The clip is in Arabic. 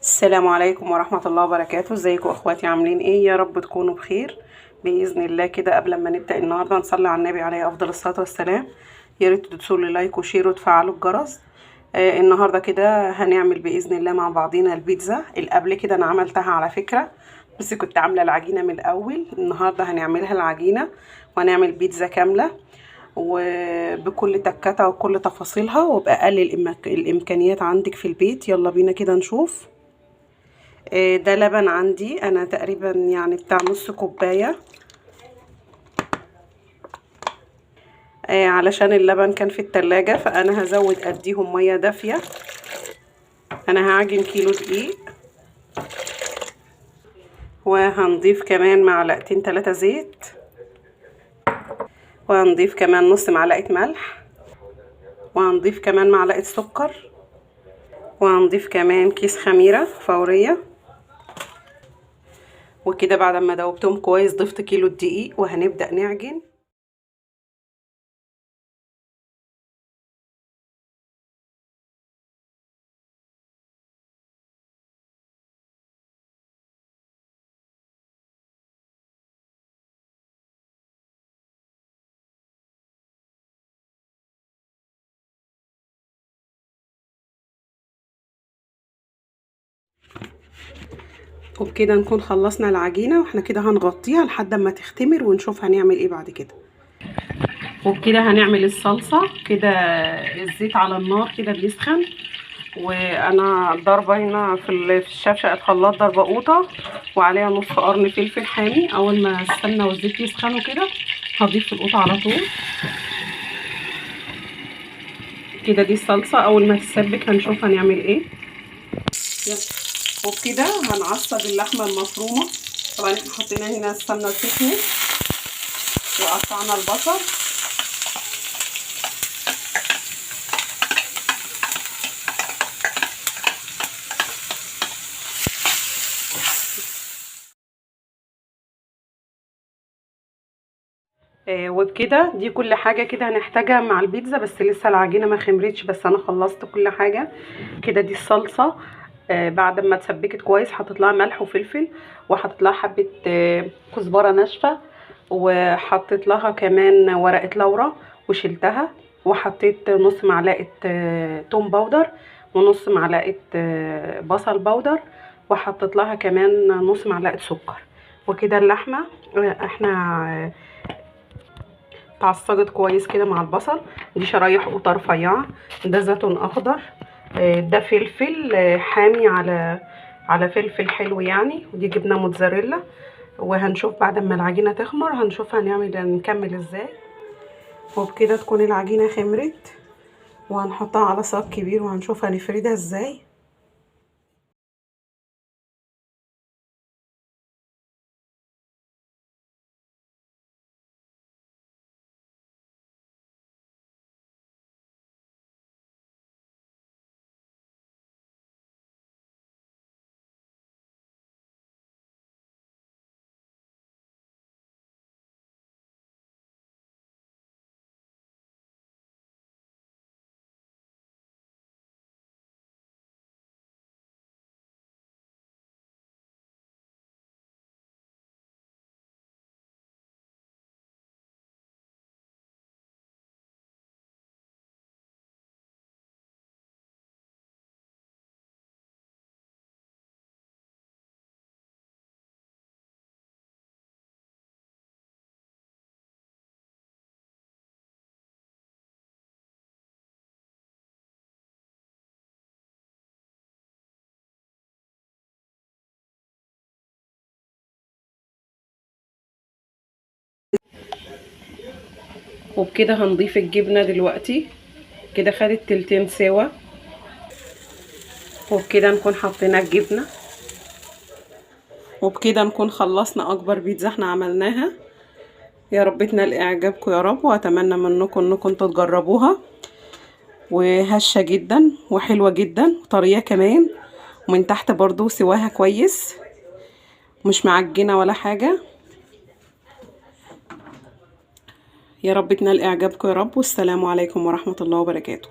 السلام عليكم ورحمة الله وبركاته. ازيكم اخواتي؟ عاملين ايه؟ يا رب تكونوا بخير بإذن الله. كده قبل ما نبدأ النهاردة نصلي على النبي عليه افضل الصلاة والسلام. يا ريت تدوسوا لي لايك وشير وتفعلوا الجرس. النهاردة كده هنعمل بإذن الله مع بعضينا البيتزا. قبل كده انا عملتها على فكرة، بس كنت عاملة العجينة من الاول. النهاردة هنعملها العجينة وهنعمل بيتزا كاملة وبكل تكاتها وكل تفاصيلها وبأقل الامكانيات عندك في البيت. يلا بينا كده نشوف. ده لبن عندي انا تقريبا يعني بتاع نص كوبايه، علشان اللبن كان في التلاجة فانا هزود اديهم ميه دافيه. انا هعجن كيلو دقيق وهنضيف كمان معلقتين 3 زيت، وهنضيف كمان نص معلقه ملح، وهنضيف كمان معلقه سكر، وهنضيف كمان كيس خميره فوريه. وكده بعد ما دوبتهم كويس ضفت كيلو الدقيق وهنبدأ نعجن. وبكده نكون خلصنا العجينة، واحنا كده هنغطيها لحد ما تختمر ونشوف هنعمل ايه بعد كده. وبكده هنعمل الصلصة. كده الزيت على النار كده بيسخن، وانا ضاربة هنا في الشفشة الخلاط ضاربة قوطة وعليها نص قرن فلفل حامي. اول ما السمنة والزيت يسخنوا كده هضيف القوطة على طول. كده دي الصلصة، اول ما تتسبك هنشوف هنعمل ايه. يلا. وبكده هنعصج اللحمة المفرومة. طبعا احنا حطينا هنا السمنة سخنت وقطعنا البصل وبكده دي كل حاجة كده هنحتاجها مع البيتزا، بس لسه العجينة ما خمرتش، بس انا خلصت كل حاجة. كده دي الصلصة. بعد ما اتسبكت كويس حطيت لها ملح وفلفل، وحطيت لها حبة كزبرة ناشفة، وحطيت لها كمان ورقة لورا وشلتها، وحطيت نص معلقة توم باودر ونص معلقة بصل باودر، وحطيت لها كمان نص معلقة سكر. وكده اللحمة احنا اتعصجت كويس كده مع البصل. دي شرايح قوطه رفيعه، ده زيتون اخضر، ده فلفل حامي على فلفل حلو يعني، ودي جبنه موتزاريلا. وهنشوف بعد ما العجينه تخمر هنشوف نكمل ازاي. وبكده تكون العجينه خمرت وهنحطها على صاج كبير وهنشوف هنفردها ازاي. وبكده هنضيف الجبنه دلوقتي. كده خدت تلتين سوا، وبكده نكون حطينا الجبنه. وبكده نكون خلصنا اكبر بيتزا احنا عملناها. يا رب تنال اعجابكم يا رب، واتمنى منكم انكم تجربوها. وهشه جدا وحلوه جدا وطريه كمان، ومن تحت برضو سواها كويس، مش معجنه ولا حاجه. يا رب تنال اعجابكم يا رب، والسلام عليكم ورحمه الله وبركاته.